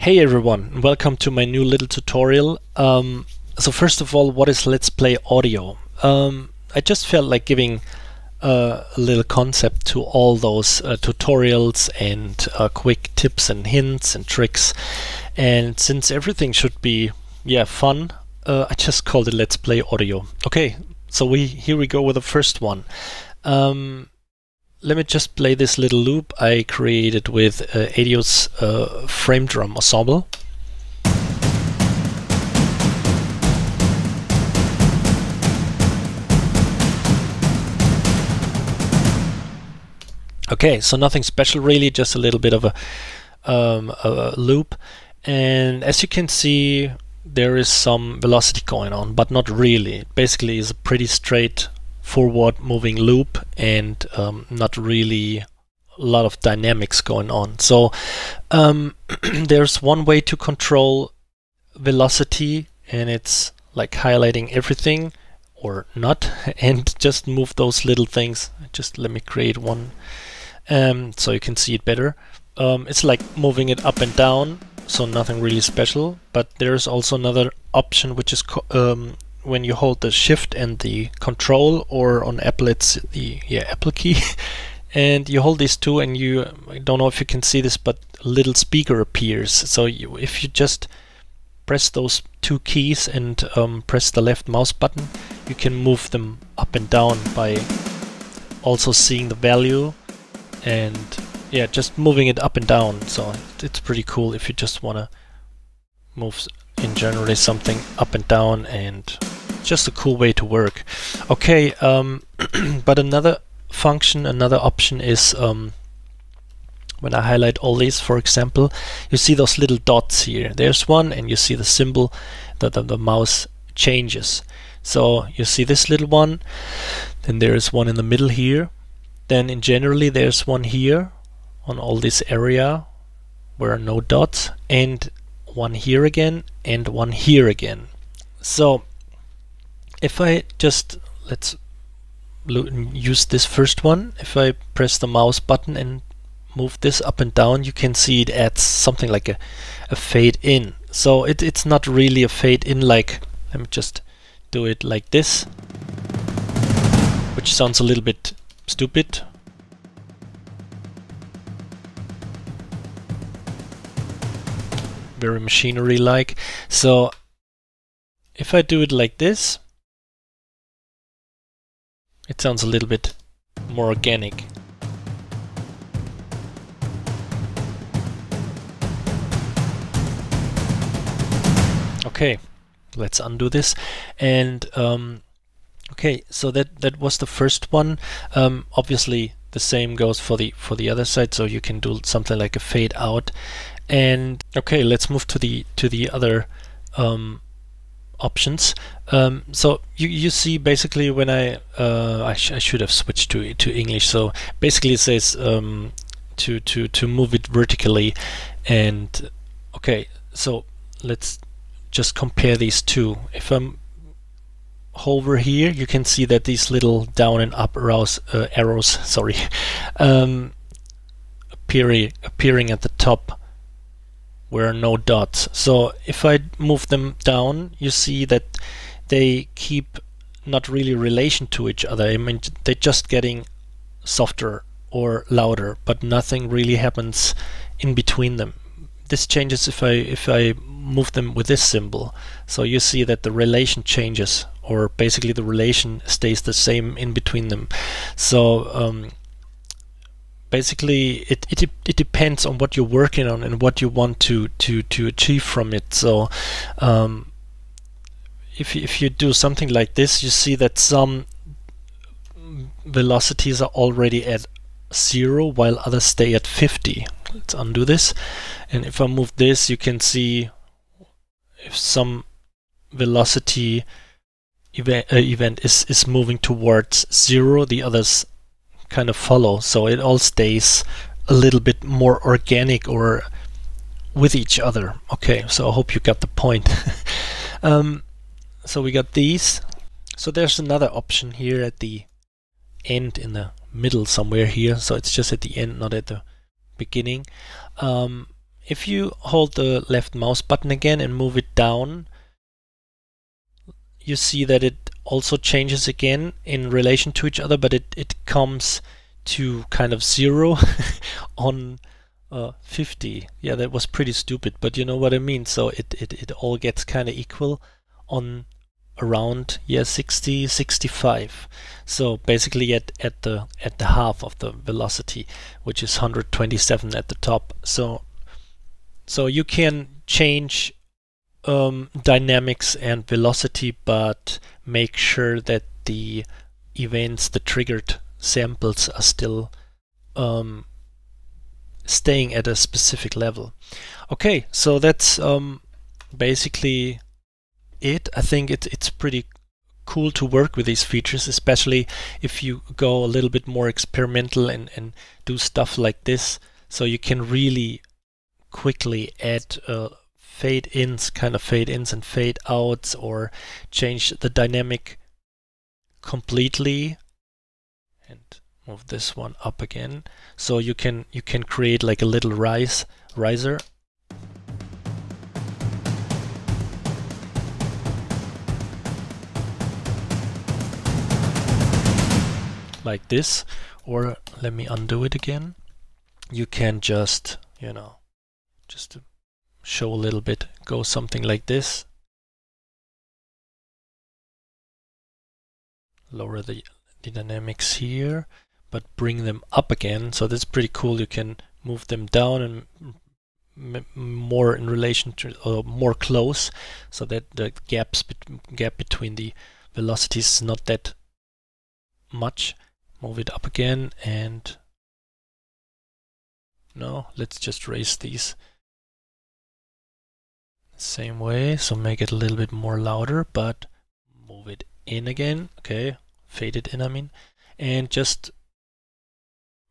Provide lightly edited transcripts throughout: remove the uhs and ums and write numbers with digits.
Hey everyone, welcome to my new little tutorial. So first of all, what is Let's Play Audio? I just felt like giving a little concept to all those tutorials and quick tips and hints and tricks. And since everything should be fun, I just called it Let's Play Audio. Okay, so here we go with the first one. Let me just play this little loop I created with Adio's frame drum ensemble. Okay, so nothing special really, just a little bit of a loop. And as you can see, there is some velocity going on, but not really. It basically is a pretty straight forward moving loop and not really a lot of dynamics going on. So there's one way to control velocity, and it's like highlighting everything or not and just move those little things. Just let me create one so you can see it better. It's like moving it up and down, so nothing really special, but there's also another option which is when you hold the shift and the control, or on Apple it's the Apple key, and you hold these two, and I don't know if you can see this, but a little speaker appears. So if you just press those two keys and press the left mouse button, you can move them up and down by also seeing the value and just moving it up and down. So it's pretty cool if you just want to move in generally something up and down, and just a cool way to work. Okay, but another option is when I highlight all these, for example, you see those little dots here. There's one, and you see the symbol that the mouse changes. So you see this little one, then there is one in the middle here, then in generally there's one here on all this area where are no dots, and one here again, and one here again. So if I just, let's use this first one. If I press the mouse button and move this up and down, you can see it adds something like a fade in. So it's not really a fade in, like, let me just do it like this, which sounds a little bit stupid. Very machinery like. So if I do it like this, it sounds a little bit more organic. Okay, let's undo this. And okay, so that was the first one. Obviously the same goes for the other side, so you can do something like a fade out. And okay, let's move to the other options. So you see basically when I should have switched to English. So basically it says to move it vertically. And okay, so let's just compare these two. If I'm hover here, you can see that these little down and up arrows appearing at the top where are no dots. So if I move them down, you see that they keep not really relation to each other. I mean, they're just getting softer or louder, but nothing really happens in between them. This changes if I move them with this symbol. So you see that the relation changes, or basically the relation stays the same in between them. So basically it depends on what you're working on and what you want to achieve from it. So if you do something like this, you see that some velocities are already at 0 while others stay at 50. Let's undo this, and if I move this, you can see if some velocity event is moving towards 0, the others kind of follow, so it all stays a little bit more organic or with each other. Okay, so I hope you got the point. So we got these. So there's another option here at the end, in the middle somewhere here, so it's just at the end, not at the beginning. if you hold the left mouse button again and move it down, you see that it also changes again in relation to each other, but it comes to kind of 0 on 50. Yeah, that was pretty stupid, but you know what I mean. So it all gets kind of equal on around 60, 65. So basically at the half of the velocity, which is 127 at the top. So you can change dynamics and velocity, but make sure that the events, the triggered samples, are still staying at a specific level. Okay, so that's basically it. I think it's pretty cool to work with these features, especially if you go a little bit more experimental and do stuff like this. So you can really quickly add fade-ins and fade-outs, or change the dynamic completely. And move this one up again. So you can create like a little riser. Like this, or let me undo it again. You can just, just to show a little bit, go something like this. Lower the dynamics here, but bring them up again. So that's pretty cool. You can move them down and more in relation to, or more close, so that the gap between the velocities is not that much. Move it up again, and no, let's just raise these same way. So make it a little bit more louder, but move it in again. Okay, fade it in, I mean, and just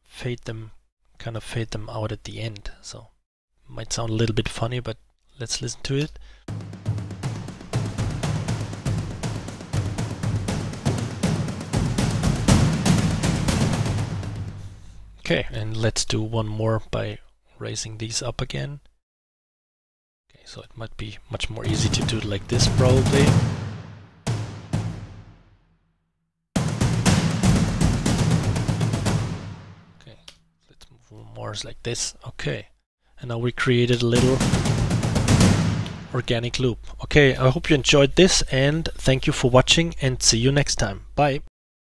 fade them out at the end. So might sound a little bit funny, but let's listen to it. Okay, and let's do one more by raising these up again. Okay, so it might be much more easy to do it like this, probably. Okay, let's move more like this. Okay, and now we created a little organic loop. Okay, I hope you enjoyed this, and thank you for watching, and see you next time. Bye.